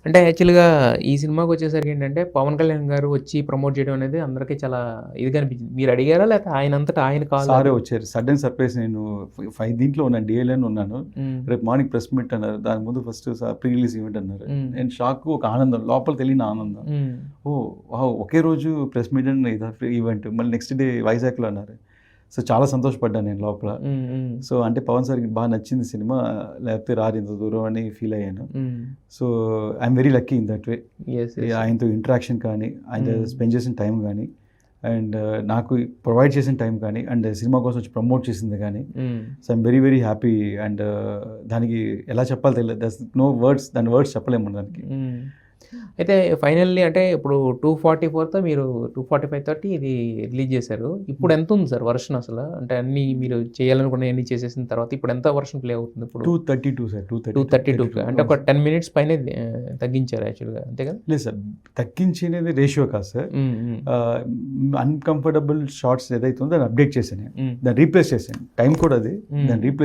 అంటే యాక్చువల్‌గా ఈ సినిమాకొచ్చేసరికి ఏంటంటే, పవన్ కళ్యాణ్ గారు వచ్చి ప్రమోట్ చేయడం అనేది అందరికి చాలా ఇదిగా అనిపించింది. మీరు అడిగారా? లేకపోతే ఆయనంతటా ఆయన కాల్ సారే అది? వచ్చారు. Sudden surprise. నేను 5 దీంట్లో ఉన్నాను. డీఎల్‌ఏ‌లో ఉన్నాను. హ్మ్. రేపు మార్నింగ్ ప్రెస్ మీట్ అన్నారు. దాని ముందు ఫస్ట్ ప్రీ రిలీజ్ ఈవెంట్ అన్నారు. హ్మ్. నేను షాక్, ఒక ఆనందం, లోపల తెలియని ఆనందం. హ్మ్. ఓహ్! వావ్! ఒకే రోజు ప్రెస్ మీట్ అండ్ ఇదా ఈవెంట్. మళ్ళీ నెక్స్ట్ డే వైజాగ్‌లో అన్నారు. సో, చాలా సంతోషపడ్డాను నేను లోపల. హ్మ్. హ్మ్. సో, అంటే పవన్ సార్‌కి బాగా నచ్చింది సినిమా. లేకపోతే రారు ఇంత దూరం అని ఫీల్ అయ్యాను. హ్మ్. So, I'm very lucky in that way. Yes. Yes. ఆయనతో ఇంటరాక్షన్ కానీ, ఆయనతో హ్మ్. స్పెండ్ చేసిన టైం కానీ, అండ్ నాకు ప్రొవైడ్ చేసిన టైం కానీ, అండ్ సినిమా కోసం వచ్చి ప్రమోట్ చేసింది కానీ, hmm. So I'm very very happy. And దానికి ఎలా చెప్పాలో తెలియదు. That's no words. దాని వర్డ్స్ చెప్పలేము మనం దానికి. హ్మ్. అయితే ఫైనల్లీ అంటే ఇప్పుడు 244తో మీరు 245 తోటి ఇది రిలీజ్ చేశారు. ఇప్పుడు ఎంతుంది సార్ వర్షన్ అసల? అంటే అన్నీ మీరు చేయాలనుకున్నయన్నీ చేసేసిన తర్వాత ఇప్పుడు ఎంత వర్షన్ ప్లే అవుతుంది ఇప్పుడు? 232 సార్. 232 అంటే ఒక 10 మినిట్స్ పైనే తగ్గించారు యాక్చువల్‌గా అంతే కదా? లేదు సార్. తగ్గించినది రేషియో కాదు సార్. హ్మ్. హ్మ్. అన్‌కంఫర్టబుల్ షార్ట్స్ ఏదైతే ఉందో దాన్ని అప్డేట్ చేశాను నేను. హ్మ్. దాన్ని రీప్లేస్ చేశాను. టైం కూడా అది. హ్మ్. దాన్ని రీప్లేస్